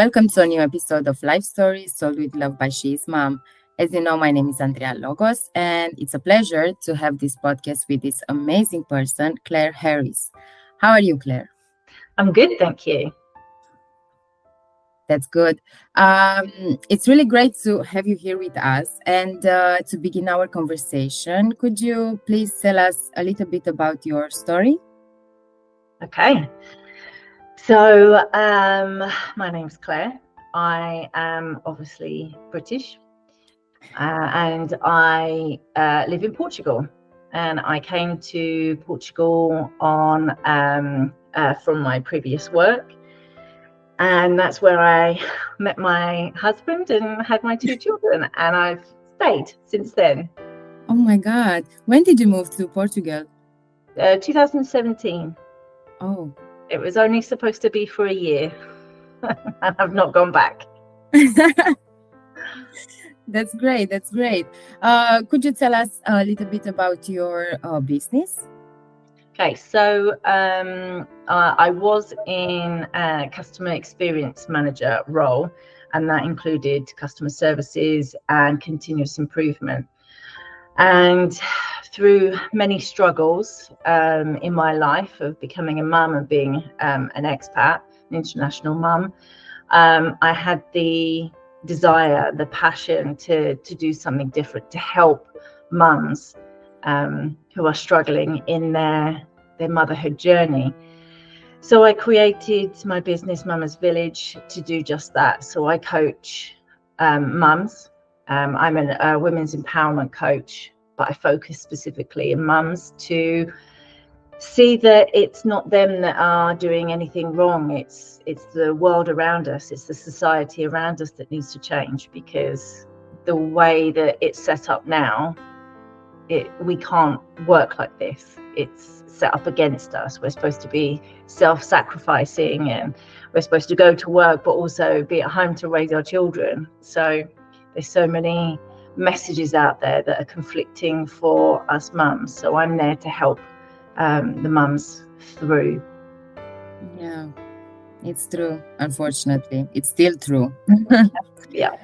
Welcome to a new episode of Life Stories Sold with Love by She's Mom. As you know, my name is Andrea Logos, and it's a pleasure to have this podcast with this amazing person, Claire Harris. How are you, Claire? I'm good, thank you. That's good. It's really great to have you here with us. And to begin our conversation, could you please tell us a little bit about your story? Okay. So, my name's Claire. I am obviously British, and I live in Portugal. And I came to Portugal on from my previous work. And that's where I met my husband and had my two children. And I've stayed since then. Oh my God. When did you move to Portugal? 2017. Oh. It was only supposed to be for a year. And I've not gone back. That's great. That's great. Could you tell us a little bit about your business? Okay, so I was in a customer experience manager role, and that included customer services and continuous improvement. And through many struggles in my life of becoming a mum and being an expat, an international mum, I had the desire, the passion to do something different, to help mums who are struggling in their motherhood journey. So I created my business, Mama's Village, to do just that. So I coach mums. I'm a women's empowerment coach, but I focus specifically on mums to see that it's not them that are doing anything wrong. It's the world around us. It's the society around us that needs to change, because the way that it's set up now, we can't work like this. It's set up against us. We're supposed to be self-sacrificing, and we're supposed to go to work but also be at home to raise our children. So there's so many messages out there that are conflicting for us mums. So I'm there to help the mums through. Yeah, it's true. Unfortunately, it's still true. Yeah.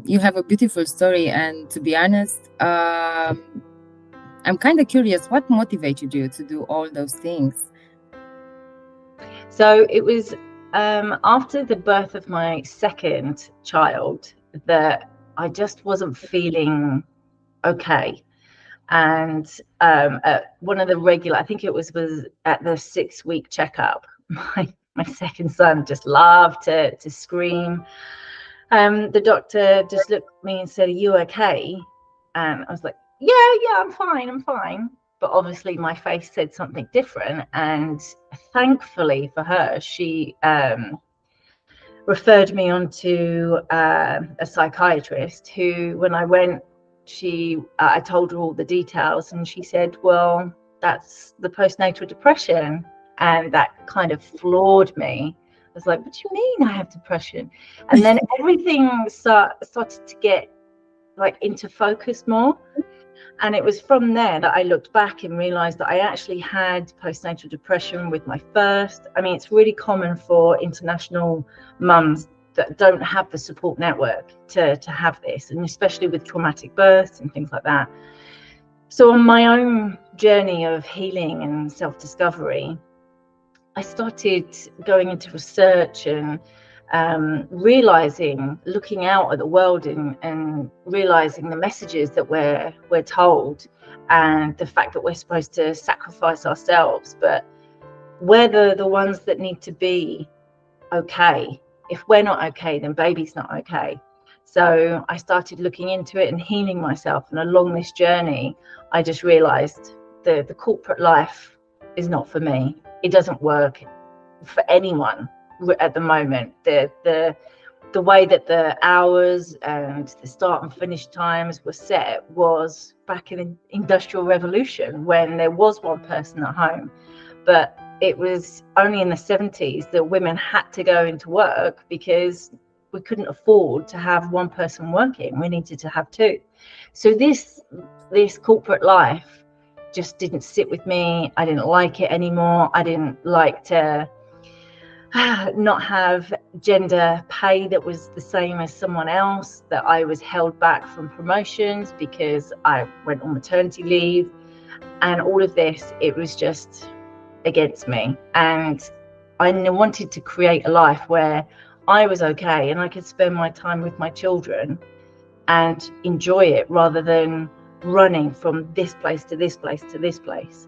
You have a beautiful story, and to be honest, I'm kind of curious, what motivated you to do all those things? So it was after the birth of my second child that I just wasn't feeling okay. And one of the regular, I think it was at the 6-week checkup, my second son just loved to scream. The doctor just looked at me and said, "Are you okay?" And I was like, yeah, I'm fine. But obviously my face said something different. And thankfully for her, she referred me on to a psychiatrist who, when I went, I told her all the details, and she said, well, that's the postnatal depression. And that kind of floored me. I was like, what do you mean I have depression? And then everything started to get like into focus more. And it was from there that I looked back and realized that I actually had postnatal depression with my first. I mean, it's really common for international mums that don't have the support network to have this, and especially with traumatic births and things like that. So on my own journey of healing and self-discovery, I started going into research and realizing, looking out at the world and realizing the messages that we're told, and the fact that we're supposed to sacrifice ourselves, but we're the ones that need to be okay. If we're not okay, then baby's not okay. So I started looking into it and healing myself, and along this journey I just realized the corporate life is not for me. It doesn't work for anyone at the moment. The way that the hours and the start and finish times were set was back in the Industrial Revolution, when there was one person at home. But it was only in the 70s that women had to go into work, because we couldn't afford to have one person working. We needed to have two. So this corporate life just didn't sit with me. I didn't like it anymore. I didn't like to not have gender pay that was the same as someone else, that I was held back from promotions because I went on maternity leave, and all of this, it was just against me. And I wanted to create a life where I was okay and I could spend my time with my children and enjoy it, rather than running from this place to this place to this place.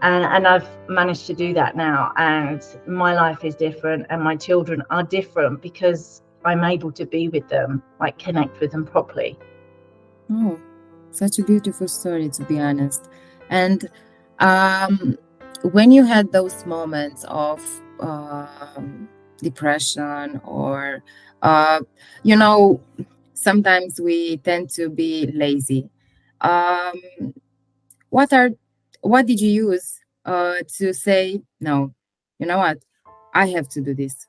And I've managed to do that now, and my life is different and my children are different because I'm able to be with them, like connect with them properly. Oh, such a beautiful story, to be honest. And when you had those moments of depression, or you know, sometimes we tend to be lazy. Um, what are what did you use to say no? You know what? I have to do this.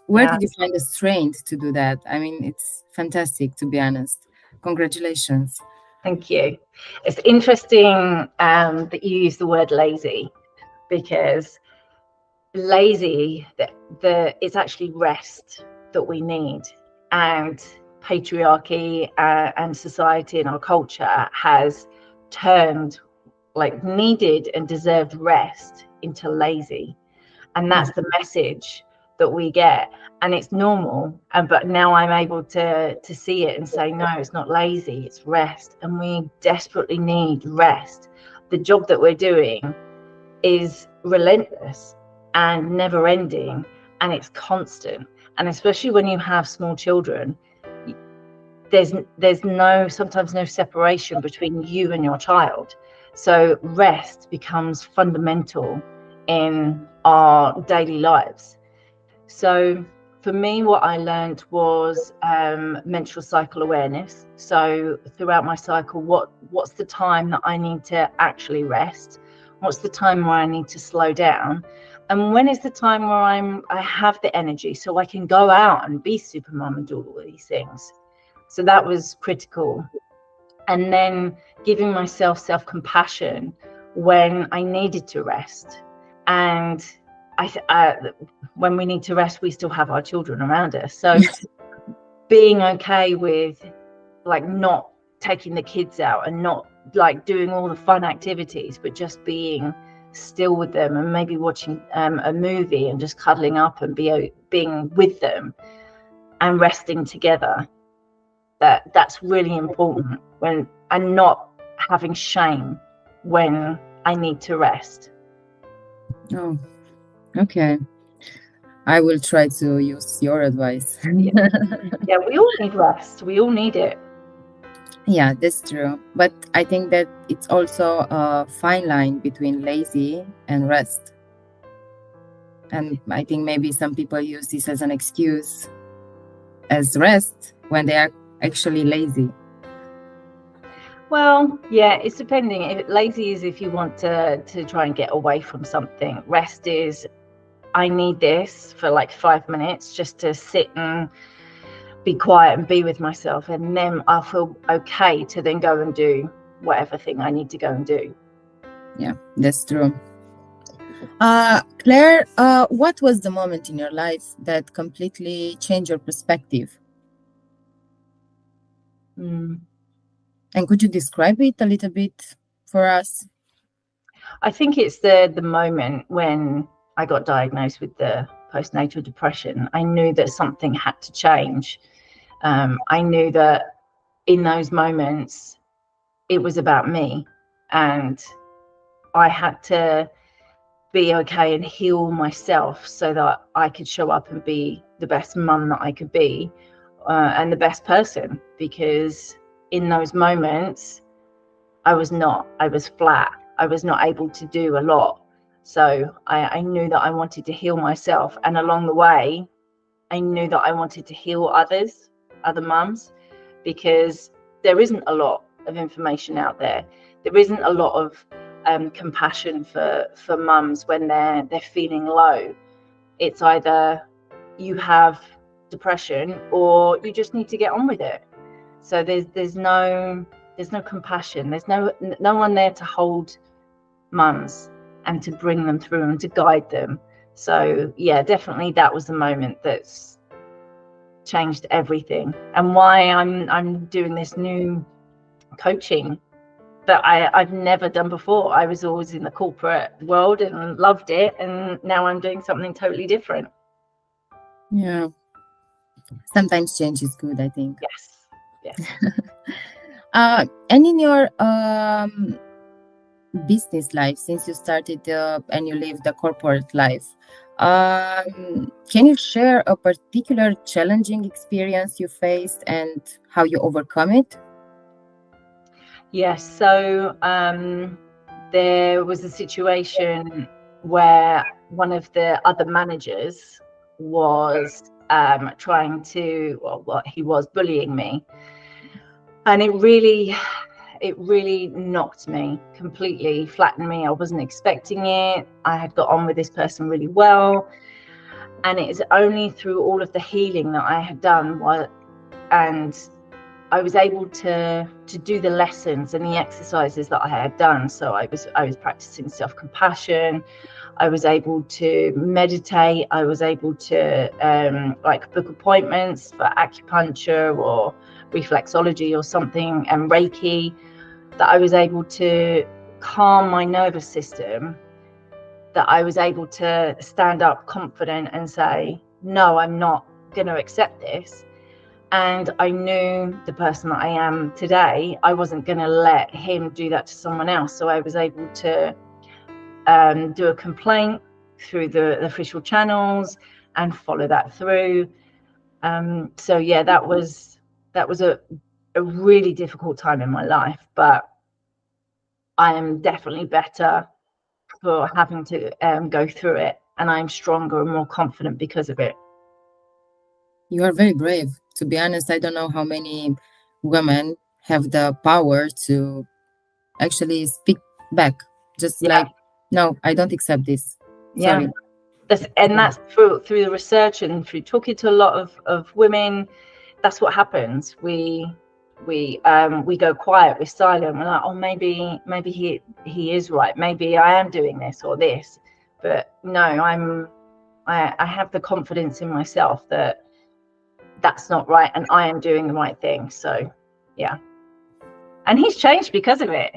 Where Yeah, did you find the strength to do that? I mean, it's fantastic, to be honest. Congratulations. thank you. It's interesting that you use the word lazy, because lazy, it's actually rest that we need. And patriarchy and society and our culture has turned like needed and deserved rest into lazy, and that's the message that we get, and it's normal. And but now I'm able to see it and say, no, it's not lazy, it's rest, and we desperately need rest. The job that we're doing is relentless and never ending, and it's constant. And especially when you have small children, there's sometimes no separation between you and your child. So rest becomes fundamental in our daily lives. So for me, what I learned was menstrual cycle awareness. So throughout my cycle, what's the time that I need to actually rest? What's the time where I need to slow down? And when is the time where I have the energy so I can go out and be super mum and do all these things? So that was critical. And then giving myself self-compassion when I needed to rest. And when we need to rest, we still have our children around us. So being okay with like not taking the kids out and not like doing all the fun activities, but just being still with them and maybe watching a movie and just cuddling up and being with them and resting together. That's really important, when and not having shame when I need to rest. Oh, okay. I will try to use your advice. Yeah, we all need rest. We all need it. Yeah, that's true. But I think that it's also a fine line between lazy and rest. And I think maybe some people use this as an excuse as rest when they are actually lazy. Well, yeah, it's depending. Lazy is if you want to try and get away from something. Rest is, I need this for like 5 minutes just to sit and be quiet and be with myself, and then I'll feel okay to then go and do whatever thing I need to go and do. Yeah, that's true. Claire, what was the moment in your life that completely changed your perspective? And could you describe it a little bit for us? I think it's the moment when I got diagnosed with the postnatal depression. I knew that something had to change. I knew that in those moments it was about me, and I had to be okay and heal myself so that I could show up and be the best mum that I could be, and the best person, because in those moments I was flat. I was not able to do a lot. So I knew that I wanted to heal myself, and along the way I knew that I wanted to heal other mums, because there isn't a lot of information out there. There isn't a lot of compassion for mums when they're feeling low. It's either you have depression or you just need to get on with it. So there's no compassion. There's no one there to hold mums and to bring them through and to guide them. So yeah, definitely that was the moment that's changed everything, and why I'm doing this new coaching that I've never done before. I was always in the corporate world and loved it, and now I'm doing something totally different. Yeah. Sometimes change is good, I think. Yes. And in your business life, since you started and you live the corporate life, can you share a particular challenging experience you faced and how you overcome it? Yes. So there was a situation where one of the other managers was trying to, well, he was bullying me, and it really knocked me completely, flattened me. I wasn't expecting it. I had got on with this person really well, and it's only through all of the healing that I had done and I was able to do the lessons and the exercises that I had done. So I was practicing self-compassion. I was able to meditate. I was able to like book appointments for acupuncture or reflexology or something, and Reiki, that I was able to calm my nervous system, that I was able to stand up confident and say, no, I'm not going to accept this. And I knew the person that I am today, I wasn't going to let him do that to someone else. So I was able to do a complaint through the official channels and follow that through. So yeah, that was a really difficult time in my life, but I am definitely better for having to go through it, and I'm stronger and more confident because of it. You are very brave. To be honest, I don't know how many women have the power to actually speak back. Just like, no, I don't accept this. Sorry. That's through the research and through talking to a lot of women. That's what happens. We go quiet, we're silent, we're like, oh, maybe he is right, maybe I am doing this or this, but no, I have the confidence in myself that that's not right and I am doing the right thing. So yeah, and he's changed because of it.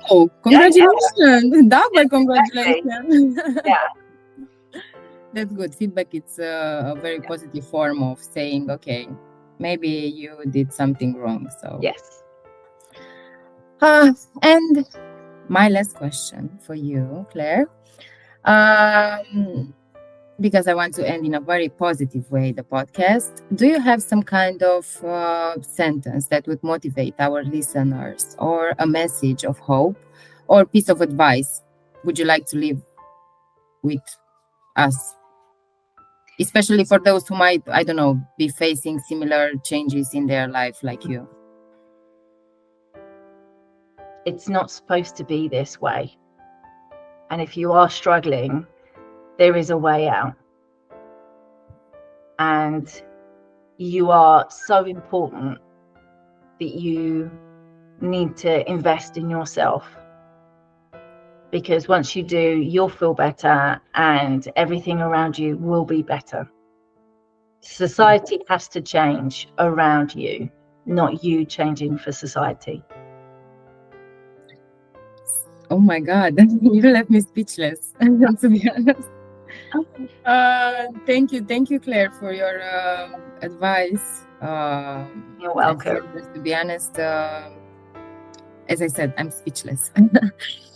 Oh, congratulations. Double congratulations. Yeah. That's good feedback. It's a very positive form of saying, okay, maybe you did something wrong. So yes. And my last question for you, Claire, because I want to end in a very positive way the podcast. Do you have some kind of sentence that would motivate our listeners, or a message of hope or piece of advice would you like to leave with us? Especially for those who might, I don't know, be facing similar changes in their life like you. It's not supposed to be this way. And if you are struggling, there is a way out. And you are so important that you need to invest in yourself. Because once you do, you'll feel better and everything around you will be better. Society has to change around you, not you changing for society. Oh my God, you left me speechless, to be honest. Thank you, Claire, for your advice. You're welcome. To be honest, as I said, I'm speechless.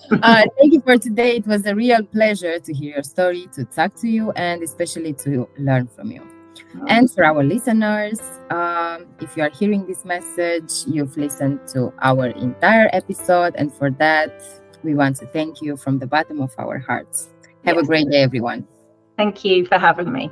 Thank you for today. It was a real pleasure to hear your story, to talk to you, and especially to learn from you. And for our listeners, if you are hearing this message, you've listened to our entire episode, and for that, we want to thank you from the bottom of our hearts. Have a great day, everyone. Thank you for having me.